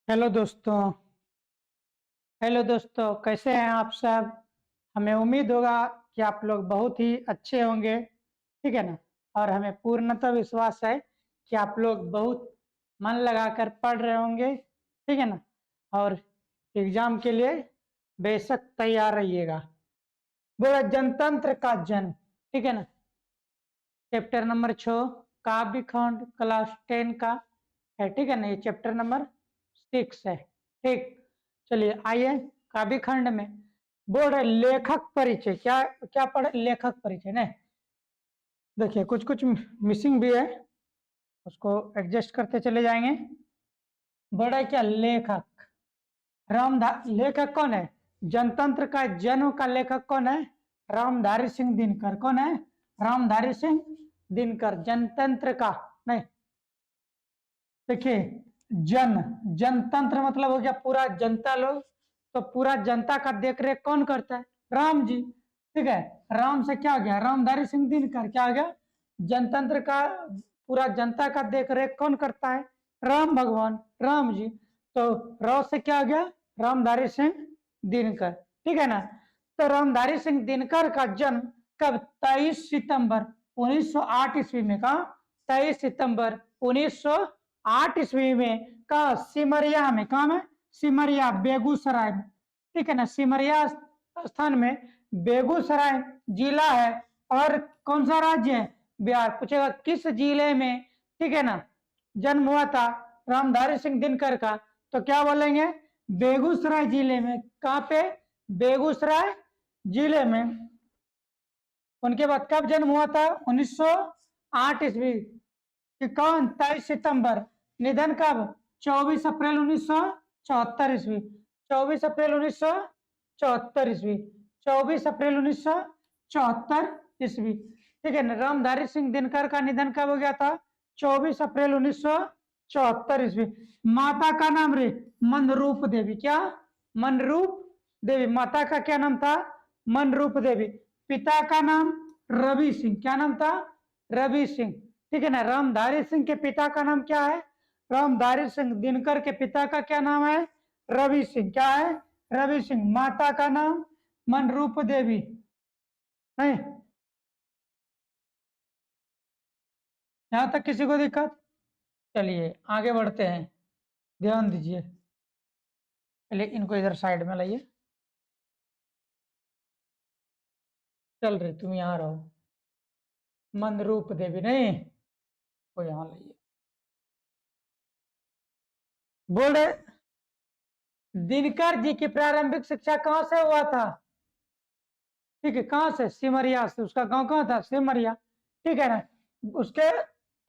Hello दोस्तों। Hello दोस्तों, कैसे हैं आप सब। हमें उम्मीद होगा कि आप लोग बहुत ही अच्छे होंगे, ठीक है ना। और हमें पूर्णतः विश्वास है कि आप लोग बहुत मन लगाकर पढ़ रहे होंगे, ठीक है ना। और एग्जाम के लिए बेशक तैयार रहिएगा। बोला जनतंत्र का जन्म, ठीक है ना। चैप्टर नंबर 6 काव्य खंड क्लास 10 का है, ठीक है ना। ये चैप्टर नंबर 6 है, ठीक। चलिए आइए काव्य खंड में। बोल रहे लेखक परिचय, क्या क्या पढ़े, लेखक परिचय ने। देखिए कुछ कुछ मिसिंग भी है, उसको एडजस्ट करते चले जाएंगे। बड़ा क्या लेखक, रामधारी लेखक कौन है। जनतंत्र का जन्म का लेखक कौन है। रामधारी सिंह दिनकर। कौन है। रामधारी सिंह दिनकर। जनतंत्र का नहीं, देखिए जन जनतंत्र मतलब हो गया पूरा जनता लोग। तो पूरा जनता का देख रेख कौन करता है। राम जी, ठीक है। राम से क्या हो गया, रामधारी सिंह दिनकर। क्या हो गया, जनतंत्र का पूरा जनता का देख रेख कौन करता है। राम भगवान, राम जी। तो राव से क्या हो गया, रामधारी सिंह दिनकर, ठीक है ना। तो रामधारी सिंह दिनकर का जन्म कब, 23 सितंबर 1908 ईस्वी में। कहा 23 सितंबर 1908 ईस्वी में। कहा सिमरिया में। कहा में, सिमरिया बेगूसराय में, ठीक है ना। सिमरिया स्थान में बेगूसराय जिला है। और कौन सा राज्य है, बिहार। पूछेगा किस जिले में, ठीक है ना, जन्म हुआ था रामधारी सिंह दिनकर का। तो क्या बोलेंगे, बेगूसराय जिले में। कहां पे, बेगूसराय जिले में। उनके बाद कब जन्म हुआ था, 1908 ईस्वी। कौन, 23 सितंबर। निधन कब, 24 अप्रैल 1974 ईस्वी। 24 अप्रैल 1974 ईस्वी। 24 अप्रैल 1974 ईस्वी, ठीक है ना। रामधारी सिंह दिनकर का निधन कब हो गया था, 24 अप्रैल 1974 ईस्वी। माता का नाम रे, मनरूप देवी। क्या, मनरूप देवी। माता का क्या नाम था, मनरूप देवी। पिता का नाम रवि सिंह। क्या नाम था, रवि सिंह, ठीक है ना। रामधारी सिंह के पिता का नाम क्या है, रामधारी सिंह दिनकर के पिता का क्या नाम है, रवि सिंह। क्या है, रवि सिंह। माता का नाम मनरूप देवी। नहीं, यहां तक किसी को दिक्कत। चलिए आगे बढ़ते हैं, ध्यान दीजिए। चलिए इनको इधर साइड में लाइए। चल रही, तुम यहाँ रहो। मनरूप देवी नहीं, को यहाँ लाइए। बोल रहे दिनकर जी की प्रारंभिक शिक्षा कहां से हुआ था, ठीक है। कहां से, सिमरिया से। उसका गांव कहां था, सिमरिया, ठीक है ना। उसके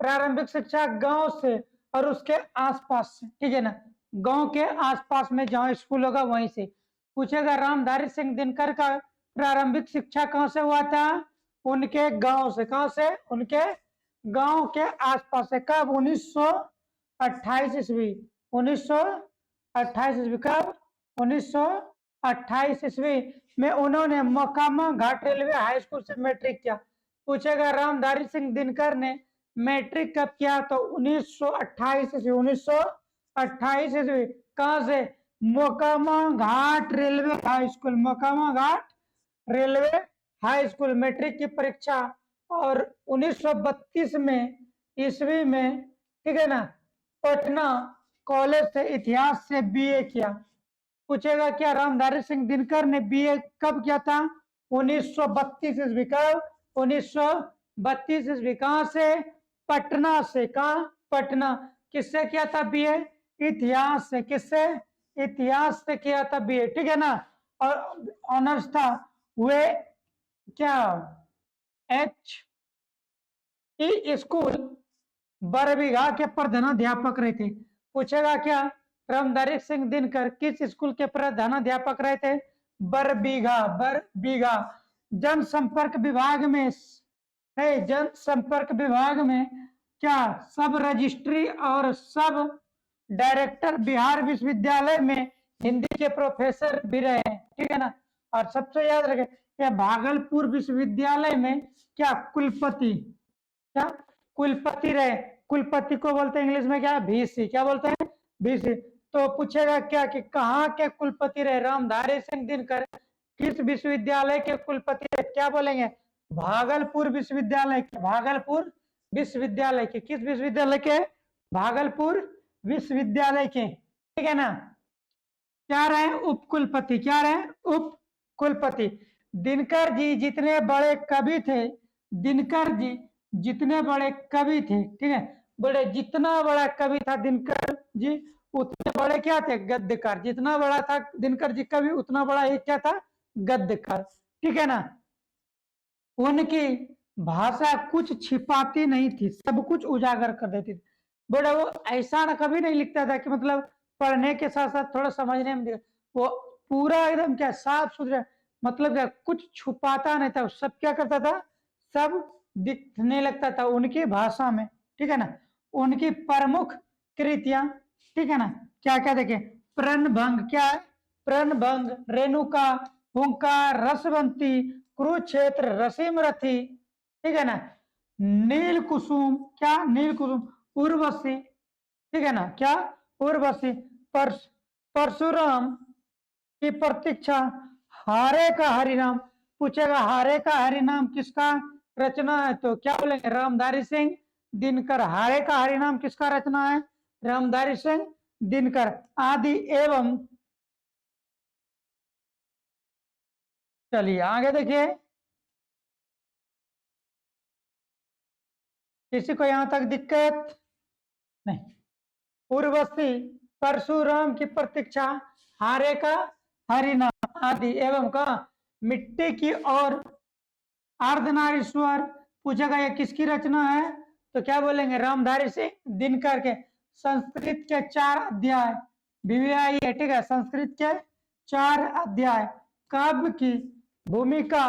प्रारंभिक शिक्षा गांव से और उसके आसपास से, ठीक है ना। गांव के आसपास में जहां स्कूल होगा वहीं से। पूछेगा रामधारी सिंह दिनकर का प्रारंभिक शिक्षा कहां से हुआ था, उनके गांव से। कहां से, उनके गांव के आसपास से। कब, 1928 ईस्वी। 1928 ईस्वी। कब, 1928 ईस्वी में उन्होंने मोकामा घाट रेलवे हाई स्कूल से मैट्रिक किया। पूछेगा रामधारी सिंह दिनकर ने मैट्रिक कब किया, तो 1928 ईस्वी। 1928 ईस्वी। कहां से, मोकामा घाट रेलवे हाई स्कूल। मोकामा घाट रेलवे हाई स्कूल मैट्रिक की परीक्षा। और 1932 में ईस्वी में, ठीक है ना, पटना कॉलेज से इतिहास से बीए किया। पूछेगा क्या रामधारी सिंह दिनकर ने बीए कब किया था, 1932 ईस्वी। कब, 1932 ईस्वी। कहां से, पटना से। कहा, पटना। किससे किया था बीए, इतिहास से। किससे, इतिहास से किया था बीए, ठीक है ना। और ऑनर्स था वे क्या, एच स्कूल बरबीघा के प्रधानाध्यापक रहे थे। पूछेगा क्या रामधारी सिंह दिनकर किस स्कूल के प्रधानाध्यापक रहे थे, बरबीघा। बरबीघा जनसंपर्क विभाग में है। जनसंपर्क विभाग में क्या, सब रजिस्ट्री और सब डायरेक्टर बिहार विश्वविद्यालय में हिंदी के प्रोफेसर भी रहे हैं, ठीक है ना। और सबसे याद रखें, क्या भागलपुर विश्वविद्यालय में क्या कुलपति, क्या कुलपति रहे। कुलपति को बोलते हैं इंग्लिश में क्या, वीसी। क्या बोलते हैं, वीसी। तो पूछेगा क्या कि कहाँ के कुलपति रहे रामधारी सिंह दिनकर, किस विश्वविद्यालय के कुलपति रहे, क्या बोलेंगे भागलपुर विश्वविद्यालय के, भागलपुर विश्वविद्यालय के, किस विश्वविद्यालय के, भागलपुर विश्वविद्यालय के, ठीक है ना। क्या रहे उपकुलपति, क्या रहे उपकुलपति। दिनकर जी जितने बड़े कवि थे, दिनकर जी जितने बड़े कवि थे, ठीक है, बड़े जितना बड़ा कवि था दिनकर जी उतने बड़े क्या थे गद्यकार, जितना बड़ा था दिनकर जी कवि उतना बड़ा एक क्या था गद्यकार, ठीक है ना। उनकी भाषा कुछ छिपाती नहीं थी, सब कुछ उजागर कर देती थी। बड़ा वो ऐसा ना कभी नहीं लिखता था कि मतलब पढ़ने के साथ साथ थोड़ा समझने में वो पूरा एकदम क्या साफ सुथरा, मतलब क्या कुछ छुपाता नहीं था, सब क्या करता था, सब दिखने लगता था उनकी भाषा में, ठीक है ना। उनकी प्रमुख कृतियां, ठीक है ना, क्या क्या देखे, प्रणभंग, क्या है प्रणभंग, रेणुका, हुंकार, रसवंती, कुरुक्षेत्र, रसीम रथी, ठीक है ना, नील कुसुम, क्या नील कुसुम, उर्वशी, ठीक है ना, क्या उर्वशी, परशुराम की प्रतीक्षा, हारे का हरिनाम। पूछेगा हारे का हरिनाम किसका रचना है, तो क्या बोलेंगे रामधारी सिंह दिनकर। हारे का हरिनाम किसका रचना है, रामधारी सिंह दिनकर। आदि एवं, चलिए आगे देखिए, किसी को यहां तक दिक्कत नहीं। उर्वशी, परशुराम की प्रतीक्षा, हारे का हरिनाम, आदि एवं का मिट्टी की और अर्धनारीश्वर। पूछेगा ये किसकी रचना है, तो क्या बोलेंगे रामधारी सिंह दिनकर के। संस्कृत के 4 अध्याय बीवीआई है, ठीक है, संस्कृत के 4 अध्याय, काव्य की भूमिका,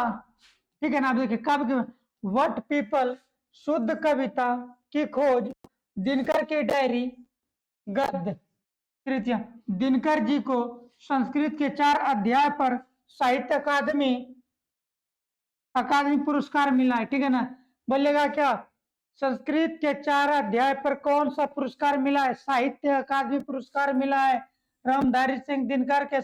ठीक है ना। आप देखिए काव्य की वट पीपल, शुद्ध कविता की खोज, दिनकर की डायरी, गद्य कृतियां। दिनकर जी को संस्कृत के 4 अध्याय पर साहित्य अकादमी अकादमी पुरस्कार मिला है, ठीक है ना। बोलेगा क्या संस्कृत के 4 अध्याय पर कौन सा पुरस्कार मिला है, साहित्य अकादमी पुरस्कार मिला है रामधारी सिंह दिनकर के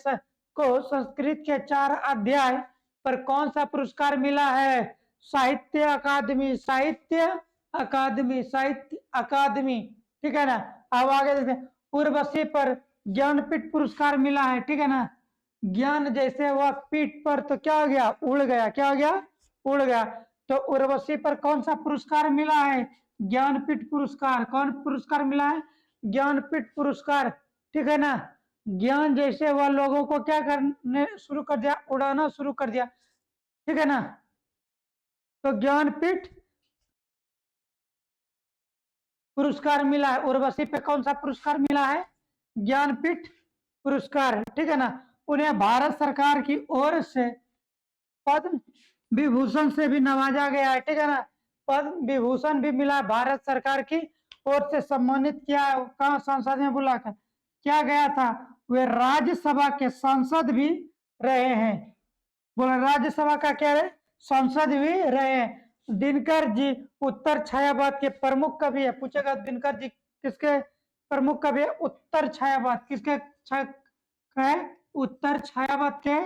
को संस्कृत के 4 अध्याय पर कौन सा पुरस्कार मिला है, साहित्य अकादमी, साहित्य अकादमी, साहित्य अकादमी, ठीक है ना। अब आगे देखते हैं, उर्वशी पर ज्ञानपीठ पुरस्कार मिला है, ठीक है ना। ज्ञान जैसे हुआ पीठ पर तो क्या हो गया उड़ गया, क्या हो गया उड़ गया। तो उर्वशी पर कौन सा पुरस्कार मिला है, ज्ञानपीठ पुरस्कार। कौन पुरस्कार मिला है, ज्ञानपीठ पुरस्कार, ठीक है ना। ज्ञान जैसे वह लोगों को क्या करने शुरू कर दिया, उड़ाना शुरू कर दिया, ठीक है ना। तो ज्ञानपीठ पुरस्कार मिला है, उर्वशी पे कौन सा पुरस्कार मिला है, ज्ञानपीठ पुरस्कार, ठीक है ना। उन्हें भारत सरकार की ओर से पद्म विभूषण से भी नवाजा गया है, ठीक है ना। पद्म विभूषण भी मिला भारत सरकार की ओर से, सम्मानित किया कहा संसद में बुलाकर क्या गया था, वे राज्यसभा के सांसद भी रहे हैं। बोला राज्यसभा का क्या है, सांसद भी रहे हैं। दिनकर जी उत्तर छायावाद के प्रमुख कवि है। पूछेगा दिनकर जी किसके प्रमुख कवि है, उत्तर छायावाद, किसके है, उत्तर छायावाद के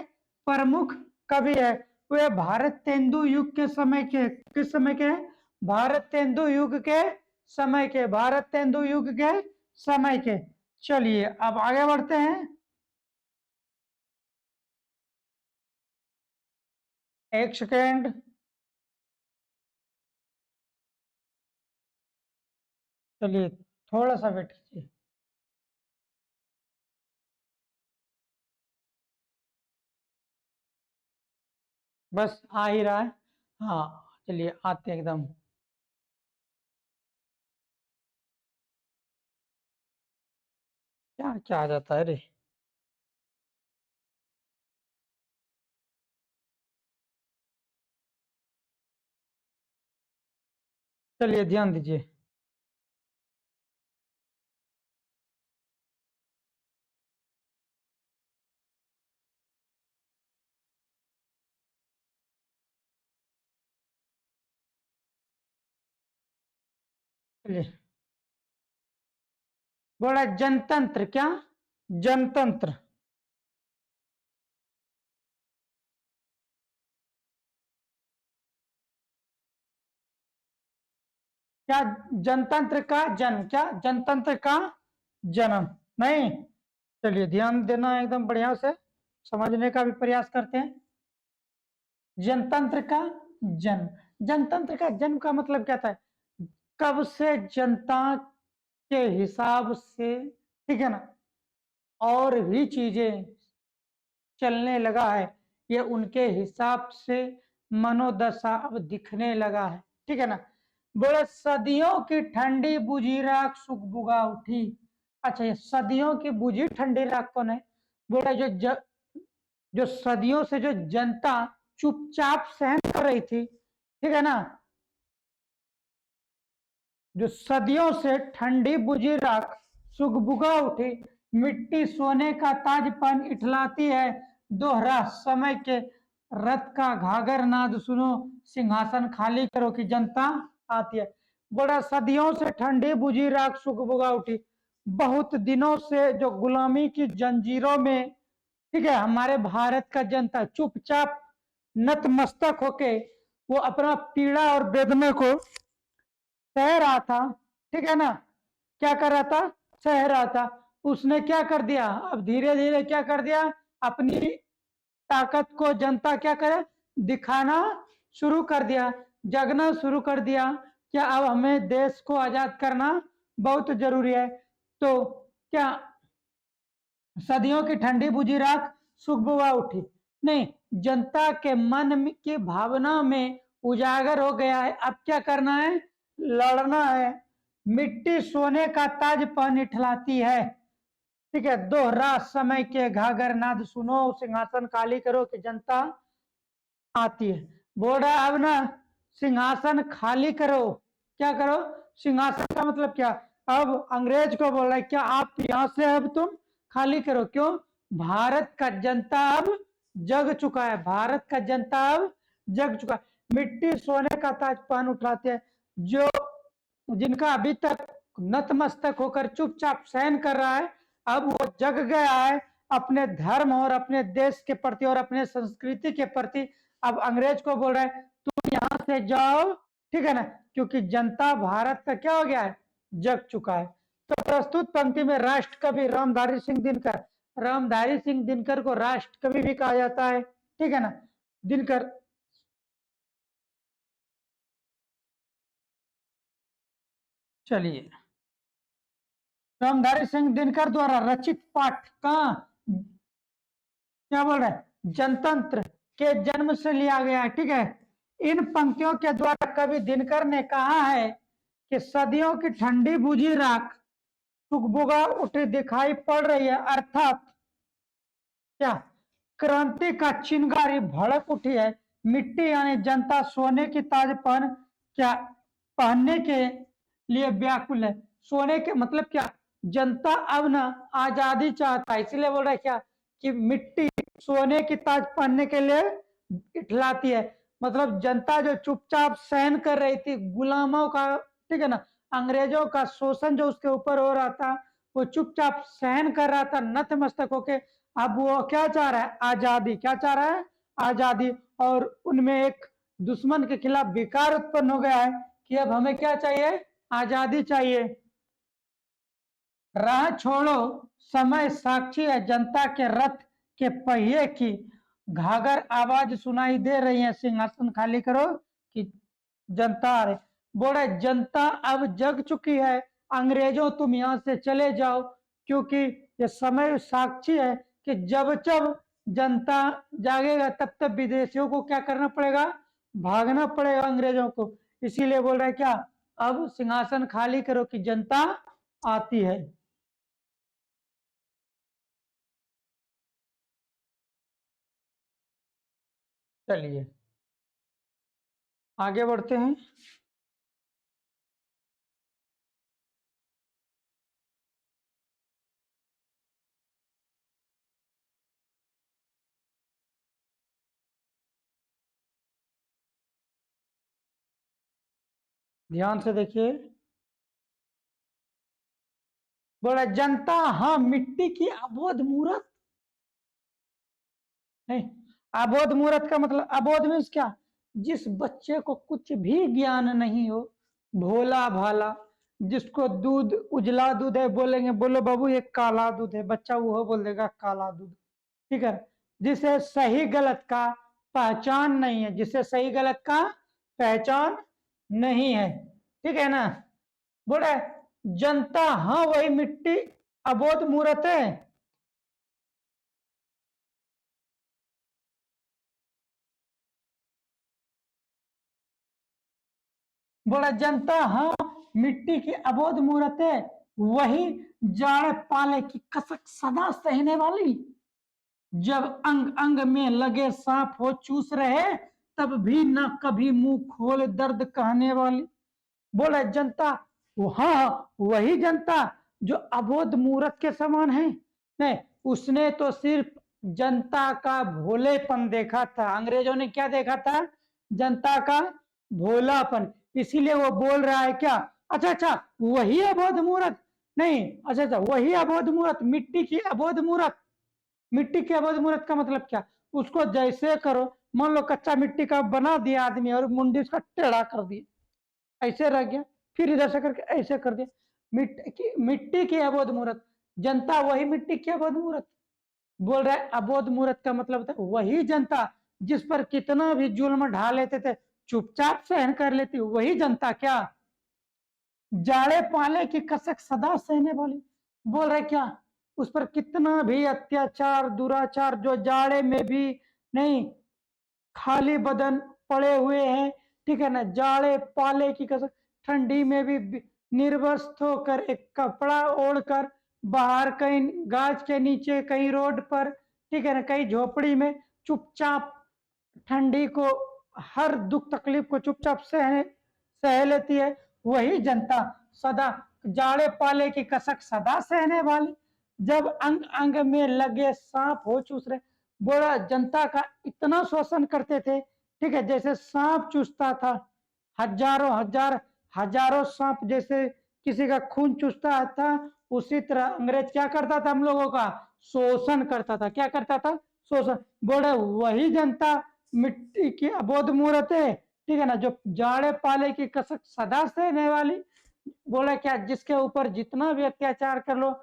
प्रमुख कवि है। वे भारत तेंदु युग के समय के, किस समय के, भारत तेंदु युग के समय के, भारत तेंदु युग के समय के। चलिए अब आगे बढ़ते हैं, एक सेकेंड, चलिए थोड़ा सा वेट कीजिए। बस आ ही रहा है, हाँ चलिए आते हैं एकदम। क्या क्या आ जाता है रे, चलिए ध्यान दीजिए। चलिए, बोला जनतंत्र क्या, जनतंत्र। क्या जनतंत्र का जन्म, क्या जनतंत्र का जन्म नहीं। चलिए ध्यान देना, एकदम बढ़िया से समझने का भी प्रयास करते हैं। जनतंत्र का जन्म, जनतंत्र का जन्म का मतलब क्या था, कब से जनता के हिसाब से, ठीक है ना, और भी चीजें चलने लगा है, ये उनके हिसाब से मनोदशा अब दिखने लगा है, ठीक है ना। बोले सदियों की ठंडी बुझी राख सुगबुगा उठी। अच्छा, ये सदियों की बुझी ठंडी राख कौन है? बोले जो सदियों से जो जनता चुपचाप सहन कर रही थी, ठीक है ना, जो सदियों से ठंडी बुझी राख सुगबुगा उठी, मिट्टी सोने का ताजपन इठलाती है, दोहरा समय के रथ का घाघर नाद सुनो, सिंहासन खाली करो कि जनता आती है। बड़ा सदियों से ठंडी बुझी राख सुगबुगा उठी, बहुत दिनों से जो गुलामी की जंजीरों में, ठीक है, हमारे भारत का जनता चुपचाप नतमस्तक होके वो अपना पीड़ा और वेदना को सह रहा था, ठीक है ना, क्या कर रहा था, सह रहा था। उसने क्या कर दिया, अब धीरे धीरे क्या कर दिया, अपनी ताकत को जनता क्या करे, दिखाना शुरू कर दिया, जगना शुरू कर दिया। क्या अब हमें देश को आजाद करना बहुत जरूरी है। तो क्या सदियों की ठंडी बुझी राख सुबह उठी, नहीं, जनता के मन की भावना में उजागर हो गया है, अब क्या करना है, लड़ना है। मिट्टी सोने का ताज पहन इठलाती है, ठीक है, दोहरा समय के घाघर नाद सुनो, सिंहासन खाली करो कि जनता आती है। बोल रहा है अब ना सिंहासन खाली करो, क्या करो, सिंहासन का मतलब क्या, अब अंग्रेज को बोल रहा है क्या आप यहां से अब तुम खाली करो, क्यों, भारत का जनता अब जग चुका है, भारत का जनता अब जग चुका है। मिट्टी सोने का ताज पहन उठाते हैं, जो जिनका अभी तक नतमस्तक होकर चुपचाप सहन कर रहा है, अब वो जग गया है अपने धर्म और अपने देश के प्रति और अपने संस्कृति के प्रति। अब अंग्रेज को बोल रहे हैं तुम यहां से जाओ, ठीक है ना, क्योंकि जनता भारत का क्या हो गया है, जग चुका है। तो प्रस्तुत पंक्ति में राष्ट्र कवि रामधारी सिंह दिनकर, रामधारी सिंह दिनकर को राष्ट्र कवि भी कहा जाता है, ठीक है ना, दिनकर। चलिए, रामधारी सिंह दिनकर द्वारा रचित पाठ का क्या बोल रहा है, जनतंत्र के जन्म से लिया गया है, ठीक है। इन पंक्तियों के द्वारा कवि दिनकर ने कहा है कि सदियों की ठंडी बुझी राख सुगबुगा उठी दिखाई पड़ रही है, अर्थात क्या क्रांति का चिंगारी भड़क उठी है, मिट्टी यानी जनता सोने की ताजपन क्या पहनने के लिए व्याकुल है। सोने के मतलब क्या, जनता अब ना आजादी चाहता है, इसलिए बोल रहा है क्या कि मिट्टी सोने की ताज पहनने के लिए इठलाती है। मतलब जनता जो चुपचाप सहन कर रही थी गुलामों का, ठीक है ना, अंग्रेजों का शोषण जो उसके ऊपर हो रहा था, वो चुपचाप सहन कर रहा था नतमस्तक होके। अब वो क्या चाह रहा है, आजादी, क्या चाह रहा है, आजादी। और उनमें एक दुश्मन के खिलाफ विकार उत्पन्न हो गया है कि अब हमें क्या चाहिए, आजादी चाहिए। राह छोड़ो समय साक्षी है, जनता के रथ के पहिए की घाघर आवाज सुनाई दे रही है, सिंहासन खाली करो कि जनता आ रही। बोले जनता अब जग चुकी है, अंग्रेजों तुम यहां से चले जाओ, क्योंकि ये समय साक्षी है कि जब जब जनता जागेगा तब तब विदेशियों को क्या करना पड़ेगा, भागना पड़ेगा अंग्रेजों को। इसीलिए बोल रहे क्या, अब सिंहासन खाली करो कि जनता आती है। चलिए आगे बढ़ते हैं। ध्यान से देखिए, बोला जनता हाँ मिट्टी की अबोध मूर्त। नहीं, अबोध मूर्त का मतलब अबोध मीन्स क्या, जिस बच्चे को कुछ भी ज्ञान नहीं हो, भोला भाला, जिसको दूध उजला दूध है बोलेंगे बोलो बाबू ये काला दूध है, बच्चा वो बोल देगा काला दूध। ठीक है, जिसे सही गलत का पहचान नहीं है, जिसे सही गलत का पहचान नहीं है, ठीक है ना। बोले जनता हाँ वही मिट्टी अबोध मूर्त है। बोला जनता हाँ मिट्टी की अबोध मूर्त है, वही जाड़े पाले की कसक सदा सहने वाली, जब अंग अंग में लगे सांप हो चूस रहे, तब भी न कभी मुंह खोल दर्द कहने वाली। बोले जनता हाँ वही जनता जो अबोध मूर्त के समान है। नहीं, उसने तो सिर्फ जनता का भोलेपन देखा था, अंग्रेजों ने क्या देखा था, जनता का भोलापन, इसीलिए वो बोल रहा है क्या, अच्छा अच्छा वही अबोध मूर्त, नहीं अच्छा अच्छा वही अबोध मूर्त, मिट्टी की अबोध मूर्त। मिट्टी के अबोध मूर्त का मतलब क्या, उसको जैसे करो, मान लो कच्चा मिट्टी का बना दिया आदमी और मुंडी उसका टेढ़ा कर दिया, ऐसे रह गया, फिर इधर से करके ऐसे कर दिया, मिट्टी की अबोध मूर्त, जनता वही मिट्टी की अबोध मूर्त। बोल रहा है अबोध मूर्त का मतलब था वही जनता जिस पर कितना भी जुल्म ढा लेते थे चुपचाप सहन कर लेती, वही जनता क्या जाड़े पाले की कसक सदा सहने वाली। बोल रहे क्या, उस पर कितना भी अत्याचार दुराचार, जो जाड़े में भी नहीं खाली बदन पड़े हुए हैं, ठीक है ना, जाड़े पाले की कसक, ठंडी में भी निर्वस्त्र होकर एक कपड़ा ओढ़कर बाहर कहीं गाछ के नीचे कहीं रोड पर, ठीक है ना, कहीं झोपड़ी में चुपचाप ठंडी को हर दुख तकलीफ को चुपचाप सह लेती है, वही जनता सदा जाड़े पाले की कसक सदा सहने वाली, जब अंग अंग में लगे सांप हो चूस रहे। बोला जनता का इतना शोषण करते थे, ठीक है, जैसे सांप चूसता था, हजारों हजार हजारों सांप जैसे किसी का खून चूसता था, उसी तरह अंग्रेज क्या करता था हम लोगों का शोषण करता था, क्या करता था शोषण। बोले वही जनता मिट्टी की अबोध मूर्त है, ठीक है ना, जो जाड़े पाले की कसक सदा सहने वाली। बोला क्या, जिसके ऊपर जितना भी अत्याचार कर लो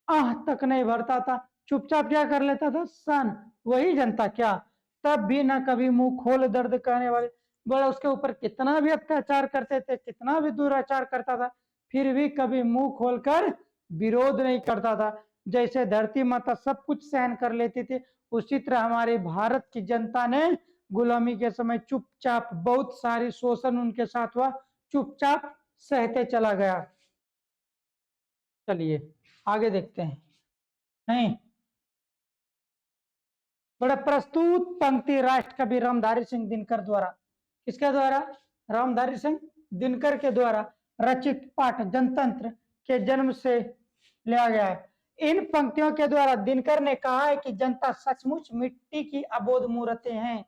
आह तक नहीं भरता था, चुपचाप क्या कर लेता था सन, वही जनता क्या तब भी ना कभी मुंह खोल दर्द कहने वाले। बोला उसके ऊपर कितना भी अत्याचार करते थे, कितना भी दुराचार करता था, फिर भी कभी मुंह खोलकर विरोध नहीं करता था। जैसे धरती माता सब कुछ सहन कर लेती थी, उसी तरह हमारे भारत की जनता ने गुलामी के समय चुपचाप बहुत सारी शोषण उनके साथ हुआ, चुपचाप सहते चला गया। चलिए आगे देखते हैं। नहीं, बड़ा प्रस्तुत पंक्ति राष्ट्र कवि रामधारी सिंह दिनकर द्वारा, किसके द्वारा, रामधारी सिंह दिनकर के द्वारा रचित पाठ जनतंत्र के जन्म से लिया गया है। इन पंक्तियों के द्वारा दिनकर ने कहा है कि जनता सचमुच मिट्टी की अबोध मूर्तें हैं।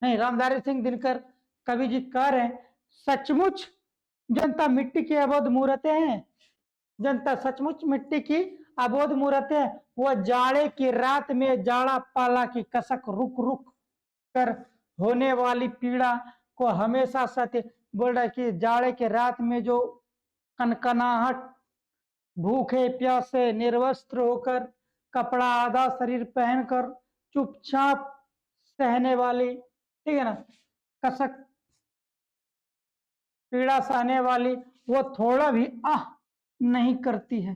नहीं, रामधारी सिंह दिनकर कवि जी कह रहे हैं सचमुच जनता मिट्टी की अबोध मूर्तें हैं, जनता सचमुच मिट्टी की अबोध मूर्तें, वह जाड़े की रात में जाड़ा पाला की कसक रुक रुक कर होने वाली पीड़ा को हमेशा सत्य। बोल रहा है कि जाड़े के रात में जो कनकनाहट, भूखे प्यासे निर्वस्त्र होकर कपड़ा आधा शरीर पहनकर चुपचाप सहने वाली, ठीक है ना, कसक पीड़ा सहने वाली, वो थोड़ा भी आह नहीं करती है,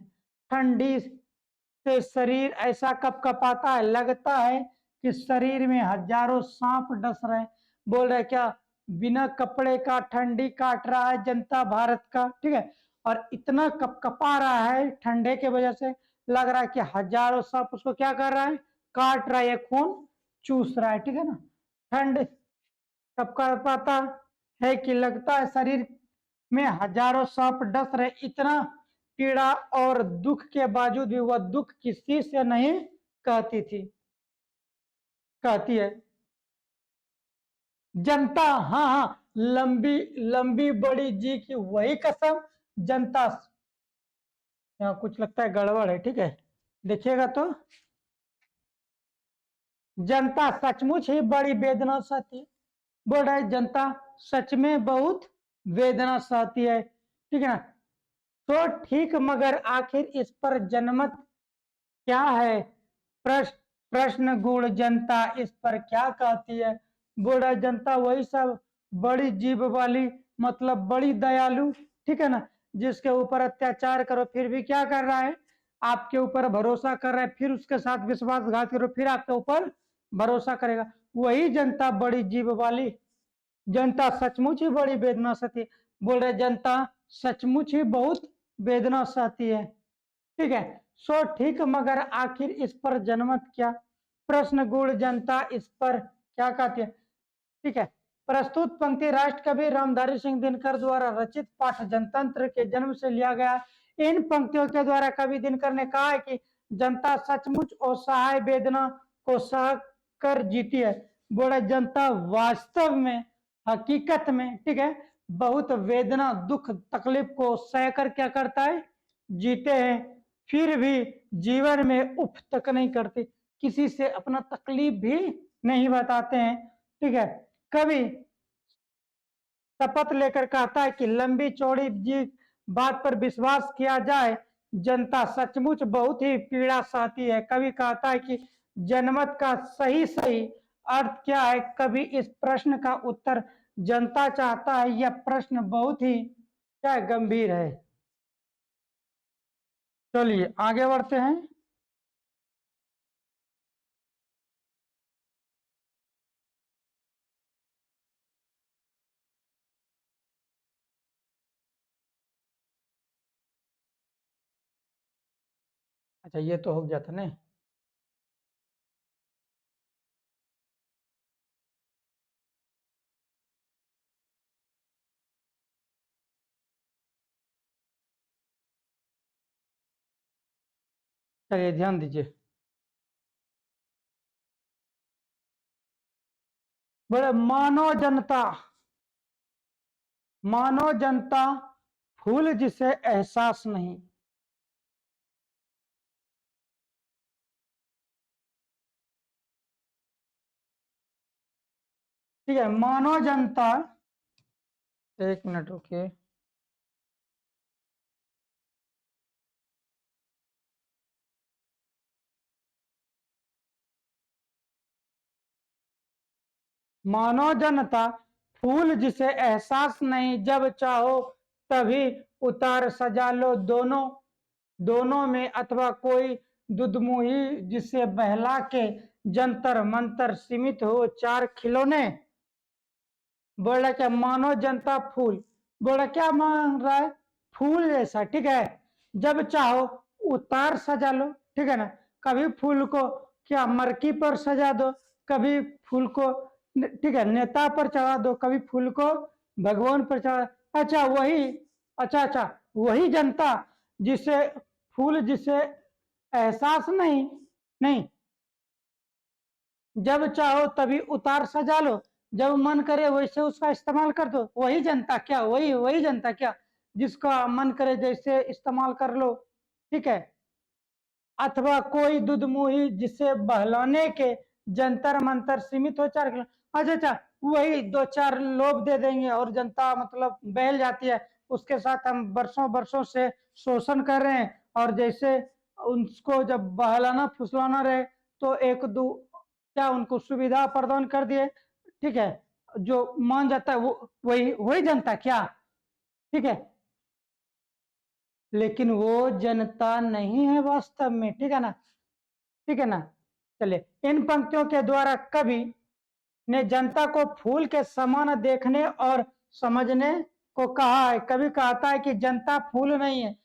ठंडी से शरीर ऐसा कपकपाता है, लगता है कि शरीर में हजारों सांप डस रहे हैं। बोल रहे क्या, बिना कपड़े का ठंडी काट रहा है जनता भारत का, ठीक है, और इतना कपकपा रहा है ठंडे के वजह से, लग रहा है कि हजारों सांप उसको क्या कर रहा है, काट रहा है, खून चूस रहा है, ठीक है ना, ठंड कपकपाता है कि लगता है शरीर में हजारों सांप डस रहे, इतना पीड़ा और दुख के बावजूद भी वह दुख किसी से नहीं कहती थी, कहती है जनता हाँ हाँ लंबी लंबी बड़ी जी की वही कसम, जनता यहाँ कुछ लगता है गड़बड़ है, ठीक है, देखिएगा तो। जनता सचमुच ही बड़ी वेदना सहती है। बोल रहा है जनता सच में बहुत वेदना सहती है, ठीक है ना। तो ठीक, मगर आखिर इस पर जनमत क्या है? प्रश्न प्रश्न गुण जनता इस पर क्या कहती है? बोल रहा है जनता वही सब बड़ी जीभ वाली, मतलब बड़ी दयालु, ठीक है ना, जिसके ऊपर अत्याचार करो फिर भी क्या कर रहा है? आपके ऊपर भरोसा कर रहा है, फिर उसके साथ विश्वासघात करो फिर आपके ऊपर भरोसा करेगा। वही जनता बड़ी जीभ वाली। जनता सचमुच ही बड़ी वेदना सहती है। बोल रहे जनता सचमुच ही बहुत वेदना सहती है, ठीक है। सो ठीक, मगर आखिर इस पर जनमत क्या? प्रश्न गुण जनता इस पर क्या कहती है, ठीक है। प्रस्तुत पंक्ति राष्ट्र कवि रामधारी सिंह दिनकर द्वारा रचित पाठ जनतंत्र के जन्म से लिया गया। इन पंक्तियों के द्वारा कवि दिनकर ने कहा है कि जनता सचमुच असहाय वेदना को सह कर जीती है। बोले जनता वास्तव में, हकीकत में, ठीक है, बहुत वेदना दुख तकलीफ को सह कर क्या करता है? जीते हैं। फिर भी जीवन में उफ तक नहीं करते, किसी से अपना तकलीफ भी नहीं बताते हैं, ठीक है। कवि शपथ लेकर कहता है कि लंबी चौड़ी जी बात पर विश्वास किया जाए, जनता सचमुच बहुत ही पीड़ा सहती है। कवि कहता है कि जनमत का सही सही अर्थ क्या है? कवि इस प्रश्न का उत्तर जनता चाहता है। यह प्रश्न बहुत ही क्या गंभीर है। चलिए आगे बढ़ते हैं। अच्छा, ये तो हो गया था ना। चलिए ध्यान दीजिए। बोले मानो जनता फूल जिसे एहसास नहीं। ठीक है, मानो जनता, एक मिनट रुकिए। मानो जनता फूल जिसे एहसास नहीं, जब चाहो तभी उतार सजा लो दोनों दोनों में, अथवा कोई दुधमुही जिसे बहला के जंतर मंतर सीमित हो चार खिलौने। बोला क्या? मानो जनता फूल। बोला क्या मान रहा है? फूल जैसा, ठीक है, जब चाहो उतार सजा लो, ठीक है ना। कभी फूल को क्या मरकी पर सजा दो, कभी फूल को, ठीक है, नेता पर चढ़ा दो, कभी फूल को भगवान पर चढ़ा। अच्छा वही, अच्छा वही जनता जिसे फूल जिसे एहसास नहीं, नहीं, जब चाहो तभी उतार सजा लो, जब मन करे वैसे उसका इस्तेमाल कर दो। वही जनता क्या? वही वही जनता क्या जिसका मन करे जैसे इस्तेमाल कर लो, ठीक है। अथवा कोई दुधमुही जिसे बहलाने के जंतर मंतर सीमित हो चार किलो। अच्छा, वही दो चार लोभ दे देंगे और जनता मतलब बहल जाती है। उसके साथ हम वर्षों वर्षों से शोषण कर रहे हैं, और जैसे उनको जब बहलाना फुसलाना रहे तो एक दो क्या उनको सुविधा प्रदान कर दिए, ठीक है, जो मान जाता है वो वही वही जनता क्या, ठीक है। लेकिन वो जनता नहीं है वास्तव में, ठीक है ना, ठीक है ना। चलिए, इन पंक्तियों के द्वारा कवि ने जनता को फूल के समान देखने और समझने को कहा है। कवि कहता है कि जनता फूल नहीं है।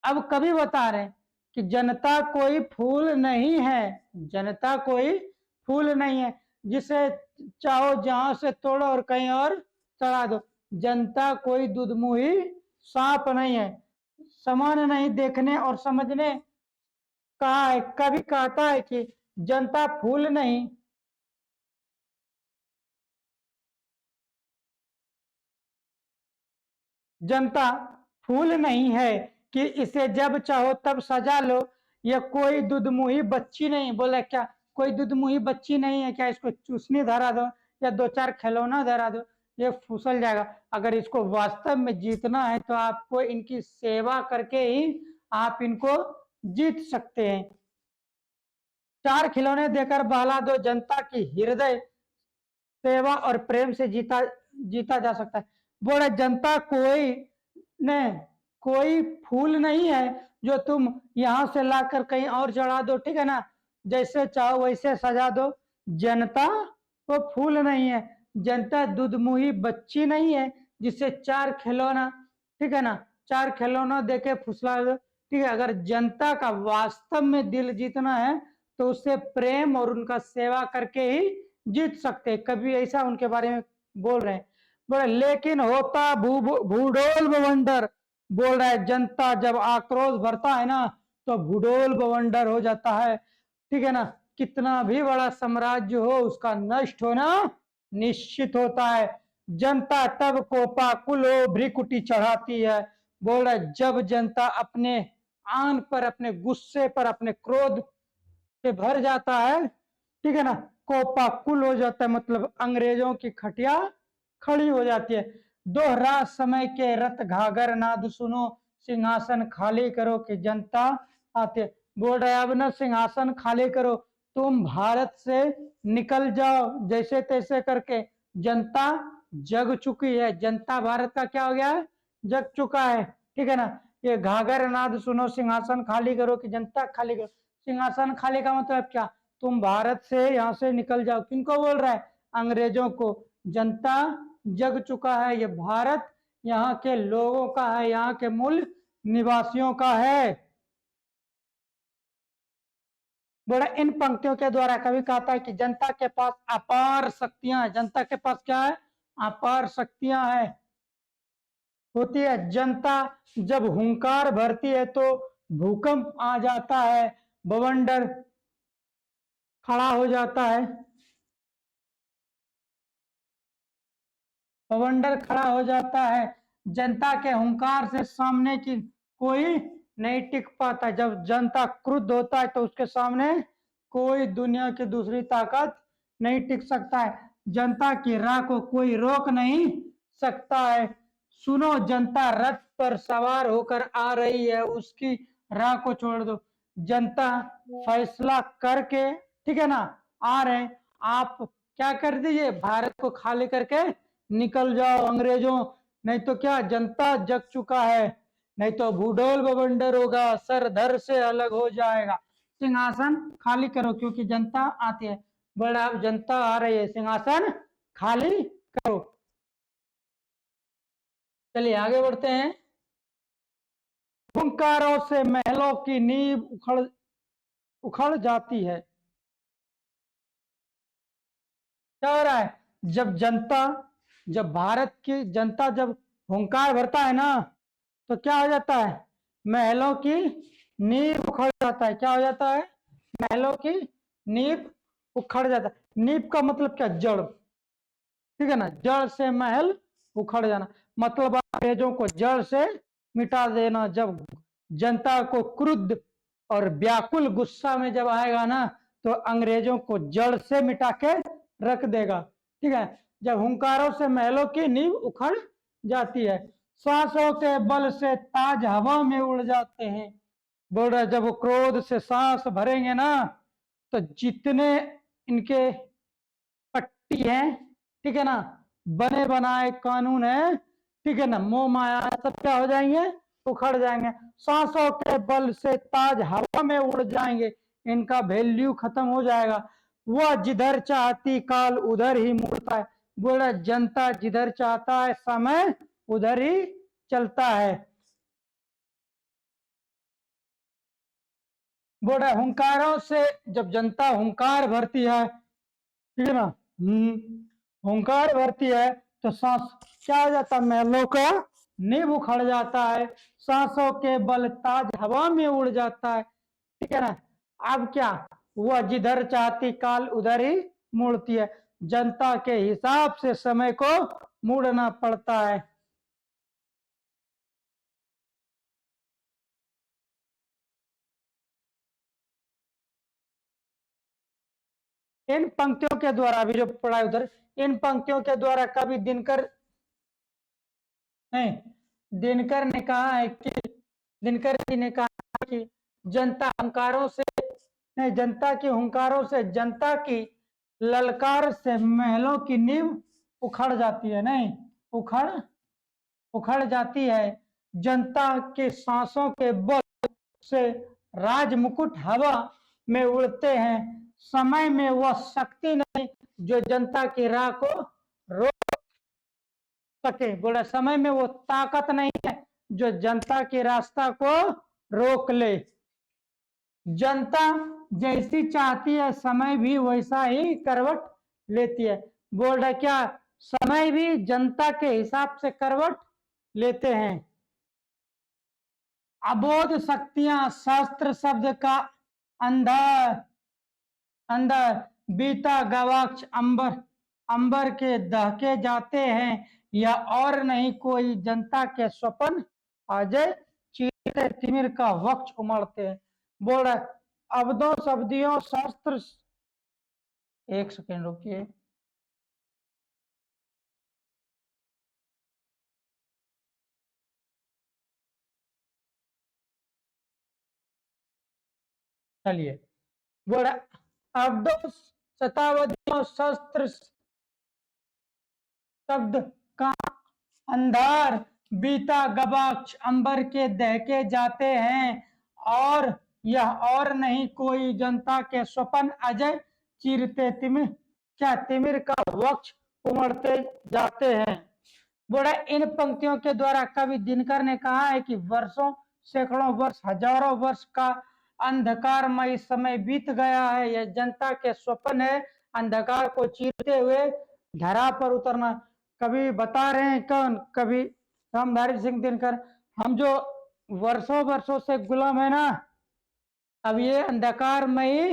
अब कवि बता रहे हैं कि जनता कोई फूल नहीं है, जनता कोई फूल नहीं है जिसे चाहो जहां से तोड़ो और कहीं और चढ़ा दो। जनता कोई दुधमुही सांप नहीं है, समान नहीं देखने और समझने कहा है। कवि कहता है कि जनता फूल नहीं, जनता फूल नहीं है, कि इसे जब चाहो तब सजा लो, ये कोई दुधमुही बच्ची नहीं। बोला क्या कोई दुधमुही बच्ची नहीं है क्या, इसको चूसनी धरा दो या दो चार खिलौना धरा दो, ये फूसल जाएगा। अगर इसको वास्तव में जीतना है तो आपको इनकी सेवा करके ही आप इनको जीत सकते हैं। चार खिलौने देकर बहला दो, जनता की हृदय सेवा और प्रेम से जीता जीता जा सकता है। बोले जनता कोई फूल नहीं है जो तुम यहां से लाकर कहीं और चढ़ा दो, ठीक है ना, जैसे चाहो वैसे सजा दो। जनता वो फूल नहीं है, जनता दुधमुही बच्ची नहीं है जिसे चार खिलौना, ठीक है ना, चार खिलौना देके फुसला दो, ठीक है। अगर जनता का वास्तव में दिल जीतना है तो उससे प्रेम और उनका सेवा करके ही जीत सकते। कभी ऐसा उनके बारे में बोल रहे हैं। बोले लेकिन होता भूडोल बवंडर, बोल रहा है जनता जब आक्रोश भरता है ना तो भूडोल बवंडर हो जाता है, ठीक है ना। कितना भी बड़ा साम्राज्य हो उसका नष्ट होना निश्चित होता है। जनता तब कोपाकुल हो भ्रिकुटी चढ़ाती है। बोल रहा है जब जनता अपने आन पर, अपने गुस्से पर, अपने क्रोध से भर जाता है, ठीक है ना, कोपाकुल हो जाता है, मतलब अंग्रेजों की खटिया खड़ी हो जाती है। दोहरा समय के रथ घाघर नाद सुनो, सिंहासन खाली करो कि जनता आते। बोल रहे अब ना सिंहासन खाली करो, तुम भारत से निकल जाओ जैसे तैसे करके। जनता जग चुकी है, जनता भारत का क्या हो गया है, जग चुका है, ठीक है ना। ये घाघर नाद सुनो, सिंहासन खाली करो कि जनता खाली करो। सिंहासन खाली का मतलब क्या, तुम भारत से यहाँ से निकल जाओ। किनको बोल रहा है, अंग्रेजों को। जनता जग चुका है, ये भारत यहाँ के लोगों का है, यहाँ के मूल निवासियों का है। बोला इन पंक्तियों के द्वारा कवि कहता है कि जनता के पास अपार शक्तियां हैं। जनता के पास क्या है, अपार शक्तियां है होती है। जनता जब हुंकार भरती है तो भूकंप आ जाता है, बवंडर खड़ा हो जाता है, बवंडर खड़ा हो जाता है। जनता के हुंकार से सामने की कोई नहीं टिक पाता। जब जनता क्रुद्ध होता है तो उसके सामने कोई दुनिया की दूसरी ताकत नहीं टिक सकता है। जनता की राह को कोई रोक नहीं सकता है। सुनो जनता रथ पर सवार होकर आ रही है, उसकी राह को छोड़ दो। जनता फैसला करके, ठीक है ना, आ रहे हैं। आप क्या कर दीजिए, भारत को खाली करके निकल जाओ अंग्रेजों, नहीं तो क्या जनता जग चुका है, नहीं तो भूडोल बवंडर होगा, सर धर से अलग हो जाएगा। सिंहासन खाली करो क्योंकि जनता आती है। बड़ा अब जनता आ रही है, सिंहासन खाली करो। चलिए आगे बढ़ते हैं। हुंकारों से महलों की नींव उखड़ उखड़ जाती है। क्या हो रहा है, जब जनता, जब भारत की जनता जब हुंकार भरता है ना तो क्या हो जाता है, महलों की नींव उखड़ जाता है। क्या हो जाता है, महलों की नींव उखड़ जाता है। नींव का मतलब क्या, जड़, ठीक है ना, जड़ से महल उखड़ जाना, मतलब अंग्रेजों को जड़ से मिटा देना। जब जनता को क्रुद्ध और व्याकुल गुस्सा में जब आएगा ना तो अंग्रेजों को जड़ से मिटा के रख देगा, ठीक है। जब हुंकारों से महलों की नींव उखड़ जाती है, सांसों के बल से ताज हवा में उड़ जाते हैं। बोल रहे जब वो क्रोध से सांस भरेंगे ना तो जितने इनके पट्टी है, ठीक है ना, बने बनाए कानून है, ठीक है ना, मोह माया सब क्या हो जाएंगे, उखड़ जाएंगे। सांसों के बल से ताज हवा में उड़ जाएंगे, इनका वैल्यू खत्म हो जाएगा। वह जिधर चाहती काल उधर ही मुड़ता है। बोला जनता जिधर चाहता है समय उधर ही चलता है। बोला हुंकारों से, जब जनता हुंकार भरती है, ठीक है ना, हुंकार भरती है तो सांस क्या हो जाता है, महलों का नींव उखड़ जाता है, सांसों के बल ताज हवा में उड़ जाता है, ठीक है ना। अब क्या, वह जिधर चाहती काल उधर ही मुड़ती है। जनता के हिसाब से समय को मुड़ना पड़ता है। इन पंक्तियों के द्वारा, अभी जो पढ़ा उधर, इन पंक्तियों के द्वारा कवि दिनकर नहीं, दिनकर ने कहा है कि, दिनकर जी ने कहा कि जनता हुंकारों से नहीं, जनता की हुंकारों से, जनता की ललकार से महलों की नींव उखड़ जाती है, नहीं उखड़ उखड़ जाती है। जनता के सांसों के बल से राज मुकुट हवा में उड़ते हैं। समय में वह शक्ति नहीं जो जनता की राह को रोक सके। बोला समय में वो ताकत नहीं है जो जनता के रास्ता को रोक ले। जनता जैसी चाहती है समय भी वैसा ही करवट लेती है। बोल रहा क्या, समय भी जनता के हिसाब से करवट लेते हैं। अबोध शक्तियां शास्त्र शब्द का अंदर अंदर बीता गवाक्ष अंबर अंबर के दहके जाते हैं, या और नहीं कोई जनता के स्वप्न अजय चीते तिमिर का वक्ष उमड़ते हैं। बोल रहा अबदों शब्दियों शास्त्र, एक सेकेंड रुकिए, चलिए। बोल रहा अबदों शताब्दियों शस्त्र शब्द का अंधार बीता गवाक्ष अंबर के दहके जाते हैं, और यह और नहीं कोई जनता के स्वप्न अजय चीरते तिमिर, क्या तिमिर का वक्ष उमड़ते जाते हैं। बोला इन पंक्तियों के द्वारा कवि दिनकर ने कहा है कि वर्षों, सैकड़ों वर्ष, हजारों वर्ष का अंधकारमय समय बीत गया है। यह जनता के स्वप्न है अंधकार को चीरते हुए धरा पर उतरना। कभी बता रहे हैं कौन, कभी रामधारी सिंह दिनकर, हम जो वर्षों वर्षों से गुलाम है ना, अब ये अंधकारमय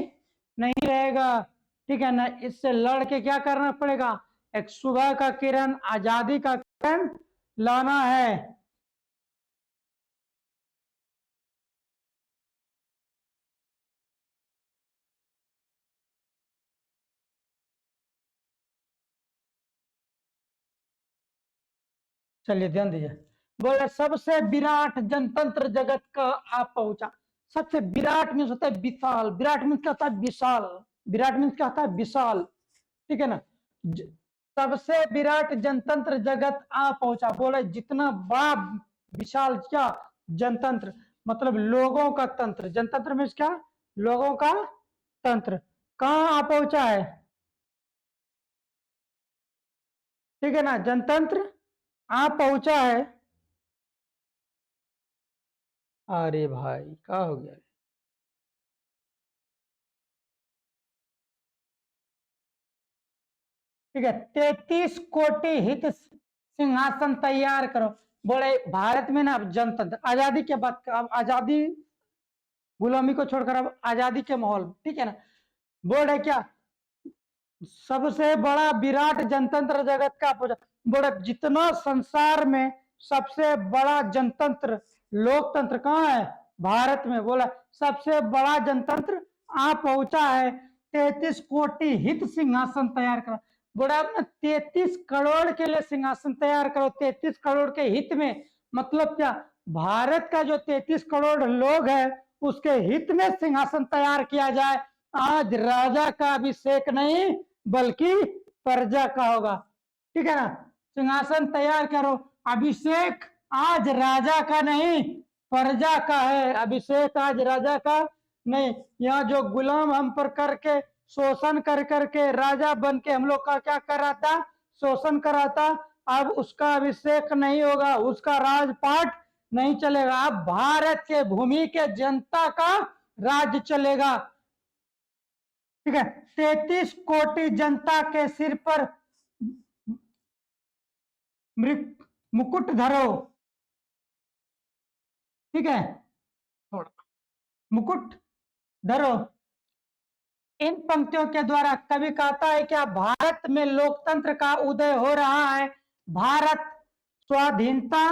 नहीं रहेगा, ठीक है ना। इससे लड़ के क्या करना पड़ेगा, एक सुबह का किरण, आजादी का किरण लाना है। चलिए ध्यान दीजिए। बोले सबसे विराट जनतंत्र जगत का आप पहुंचा। सबसे विराट मीन्स होता है विशाल, विराट मीन्स क्या होता है विशाल, विराट मीन्स क्या होता है विशाल, ठीक है ना। सबसे विराट जनतंत्र जगत आ पहुंचा। बोले जितना बड़ा विशाल क्या जनतंत्र, मतलब लोगों का तंत्र, जनतंत्र मीन्स क्या, लोगों का तंत्र, कहाँ आ पहुंचा है, ठीक है ना, जनतंत्र आ पहुंचा है। अरे भाई क्या हो गया, ठीक है। 33 कोटि हित सिंहासन तैयार करो। बोले भारत में ना जनतंत्र, आजादी के बाद, अब आजादी, गुलामी को छोड़कर अब आजादी के माहौल, ठीक है ना। बोल रहे क्या, सबसे बड़ा विराट जनतंत्र जगत का पूजा। बोले जितना संसार में सबसे बड़ा जनतंत्र, लोकतंत्र कहाँ है, भारत में। बोला सबसे बड़ा जनतंत्र आ पहुंचा है। 33 कोटि हित सिंहासन तैयार करो। बोला अपना 33 करोड़ के लिए सिंहासन तैयार करो, 33 करोड़ के हित में, मतलब क्या, भारत का जो 33 करोड़ लोग है उसके हित में सिंहासन तैयार किया जाए। आज राजा का अभिषेक नहीं बल्कि प्रजा का होगा, ठीक है ना। सिंहासन तैयार करो, अभिषेक आज राजा का नहीं प्रजा का है, अभिषेक आज राजा का नहीं। यहाँ जो गुलाम हम पर करके शोषण कर करके राजा बन के हम लोग का क्या कर रहा था, शोषण कर रहा था, अब उसका अभिषेक नहीं होगा, उसका राजपाट नहीं चलेगा, अब भारत के भूमि के जनता का राज्य चलेगा, ठीक है। 33 कोटि जनता के सिर पर मुकुट धरो, ठीक है, मुकुट धरो। इन पंक्तियों के द्वारा कवि कहता है क्या, भारत में लोकतंत्र का उदय हो रहा है, भारत स्वाधीनता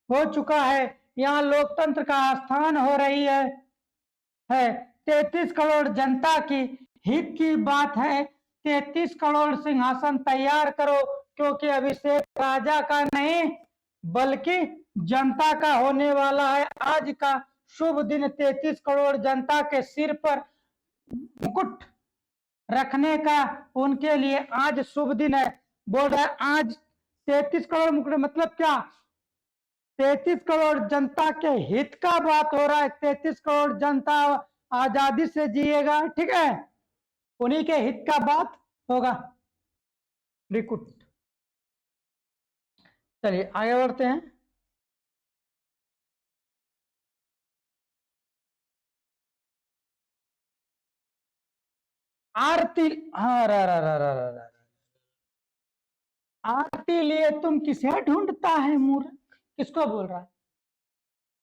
हो चुका है, यहाँ लोकतंत्र का स्थान हो रही है। 33 करोड़ जनता की हित की बात है, 33 करोड़ सिंहासन तैयार करो, क्योंकि अभिषेक राजा का नहीं बल्कि जनता का होने वाला है। आज का शुभ दिन 33 करोड़ जनता के सिर पर मुकुट रखने का उनके लिए आज शुभ दिन है। बोल रहा है आज 33 करोड़ मुकुट, मतलब क्या? 33 करोड़ जनता के हित का बात हो रहा है। 33 करोड़ जनता आजादी से जिएगा, ठीक है, उन्हीं के हित का बात होगा। रिकुट। चलिए आगे बढ़ते हैं। आरती, हाँ, आरती लिए तुम किसे ढूंढता है मूर्ख? किसको बोल रहा है?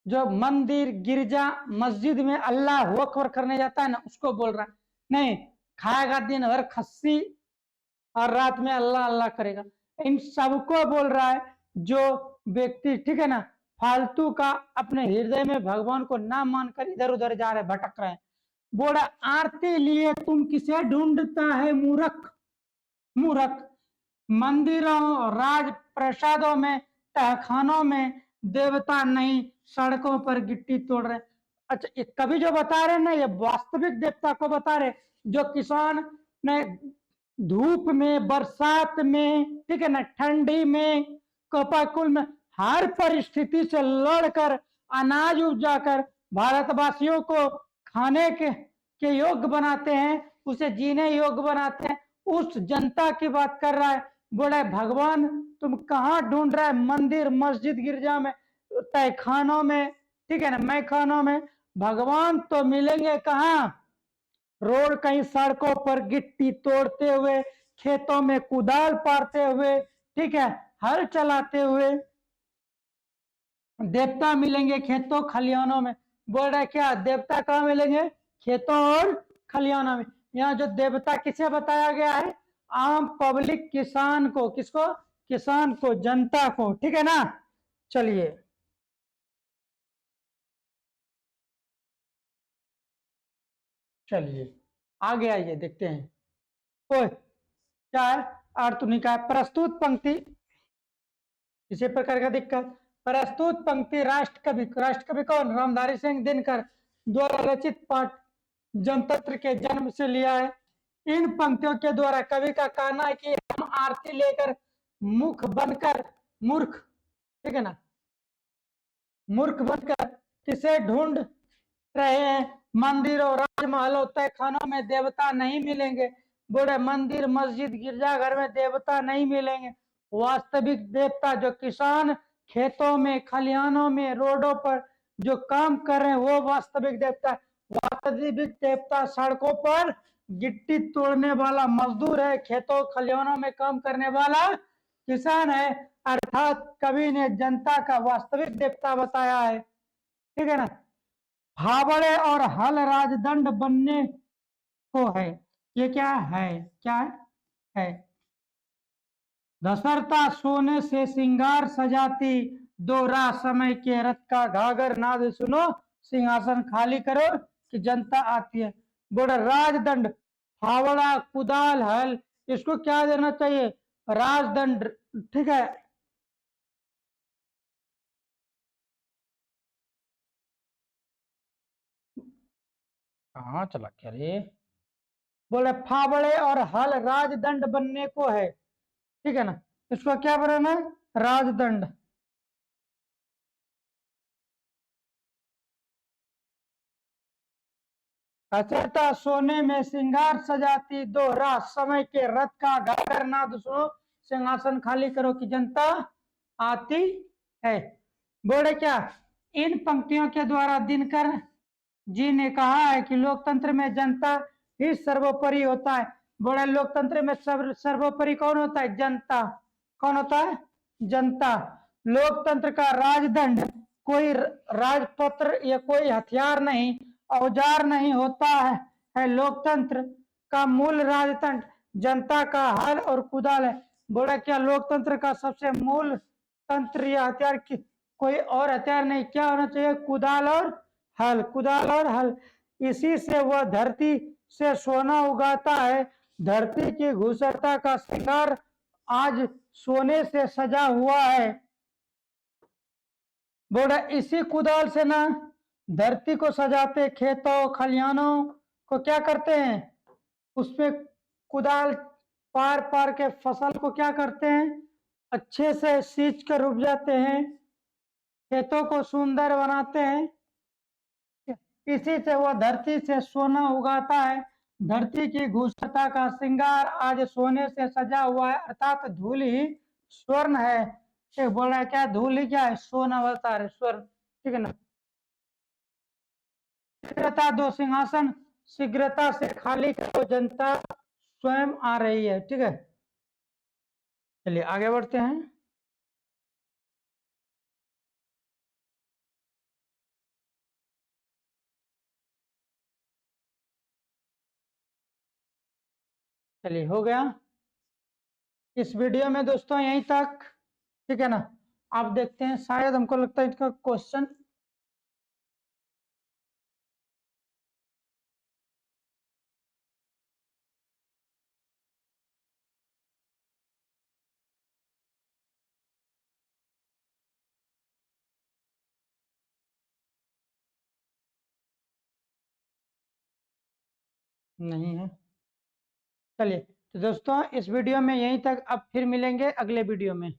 जो मंदिर गिरजा मस्जिद में अल्लाह हु अकबर करने जाता है ना, उसको बोल रहा है। नहीं, खाएगा दिन भर खस्सी और रात में अल्लाह अल्लाह करेगा। इन सबको बोल रहा है जो व्यक्ति, ठीक है ना, फालतू का अपने हृदय में भगवान को ना मानकर इधर उधर जा रहे, भटक रहे हैं। बोला आरती लिए तुम किसे ढूंढता है मूर्ख? मूर्ख, मंदिरों राज प्रसादों में तहखानों में देवता नहीं, सड़कों पर गिट्टी तोड़ रहे। अच्छा, ये कभी जो बता रहे ना, ये वास्तविक देवता को बता रहे, जो किसान ने धूप में, बरसात में, ठीक है ना, ठंडी में, कपाकुल में, हर परिस्थिति से लड़कर अनाज उपजाकर भारतवासियों को खाने के योग्य बनाते हैं, उसे जीने योग्य बनाते हैं, उस जनता की बात कर रहा है। बोले भगवान तुम कहाँ ढूंढ रहा है? मंदिर मस्जिद गिरजा में, तहखानों में, ठीक है ना, मैखानों में। भगवान तो मिलेंगे कहाँ? रोड, कहीं सड़कों पर गिट्टी तोड़ते हुए, खेतों में कुदाल पारते हुए, ठीक है, हल चलाते हुए। देवता मिलेंगे खेतों खलिहानों में। बोल रहा है क्या देवता कहाँ मिलेंगे? खेतों और खलिहानों में। यहाँ जो देवता किसे बताया गया है? आम पब्लिक, किसान को। किसको? किसान को, जनता को, ठीक है ना। चलिए चलिए आगे आइए, देखते हैं। ओए क्या है? आर्तुनिका है। प्रस्तुत पंक्ति, इसी प्रकार का दिक्कत। प्रस्तुत पंक्ति राष्ट्रकवि कौन? रामधारी सिंह दिनकर द्वारा रचित पाठ जनतंत्र के जन्म से लिया है। इन पंक्तियों के द्वारा कवि का कहना है कि हम आरती लेकर मुख बनकर मूर्ख, ठीक है ना, मूर्ख बनकर किसे ढूंढ रहे हैं? मंदिरों राजमहलों तहखानों में देवता नहीं मिलेंगे। बोले मंदिर मस्जिद गिरजाघर में देवता नहीं मिलेंगे। वास्तविक देवता जो किसान खेतों में, खलिहानों में, रोडों पर जो काम कर रहे हैं, वो वास्तविक देवता। वास्तविक देवता सड़कों पर गिट्टी तोड़ने वाला मजदूर है, खेतों खलिहानों में काम करने वाला किसान है। अर्थात कवि ने जनता का वास्तविक देवता बताया है, ठीक है ना। फावड़े और हल राजदंड बनने को है। ये क्या है? क्या है? दशरथा सोने से श्रृंगार सजाती, दो राह समय के रथ का घाघर नाद सुनो, सिंहासन खाली करो कि जनता आती है। बोले राजदंड, फावड़ा, कुदाल, हल, इसको क्या देना चाहिए? राजदंड, ठीक है। कहाँ चला क्या रे? बोले फावड़े और हल राजदंड बनने को है, ठीक है ना। इसको क्या बनाना है? राजदंड। अचरता सोने में श्रृंगार सजाती, दोहरा समय के रथ का घाघर नाद सुनो, सिंहासन खाली करो कि जनता आती है। बोले क्या? इन पंक्तियों के द्वारा दिनकर जी ने कहा है कि लोकतंत्र में जनता ही सर्वोपरि होता है। बोले लोकतंत्र में सर्वोपरि कौन होता है? जनता। कौन होता है? जनता। लोकतंत्र का राजदंड कोई राजपत्र या कोई हथियार नहीं, औजार नहीं होता है लोकतंत्र का मूल राजतंत्र जनता का हल और कुदाल है। बोला क्या लोकतंत्र का सबसे मूल तंत्र या हथियार की कोई और हथियार नहीं, क्या होना चाहिए? कुदाल और हल। कुदाल और हल, इसी से वह धरती से सोना उगाता है धरती की घुसरता का श्रृंगार आज सोने से सजा हुआ है। बोला इसी कुदाल से ना धरती को सजाते, खेतों खलिहानों को क्या करते हैं, उसमें कुदाल पार पार के फसल को क्या करते हैं, अच्छे से सींच कर रुक जाते हैं, खेतों को सुंदर बनाते हैं। इसी से वह धरती से सोना उगाता है। धरती की घुसता का श्रृंगार आज सोने से सजा हुआ है, अर्थात धूल ही स्वर्ण है। एक बोल रहा है क्या, धूल ही क्या है, सोना बता रहे स्वर्ण, ठीक है ना। शीघ्रता दो सिंहासन, शीघ्रता से खाली करो, जनता स्वयं आ रही है, ठीक है। चलिए आगे बढ़ते हैं। चलिए हो गया इस वीडियो में दोस्तों यहीं तक, ठीक है ना। आप देखते हैं, शायद हमको लगता है इसका क्वेश्चन नहीं है। चलिए तो दोस्तों इस वीडियो में यहीं तक, अब फिर मिलेंगे अगले वीडियो में।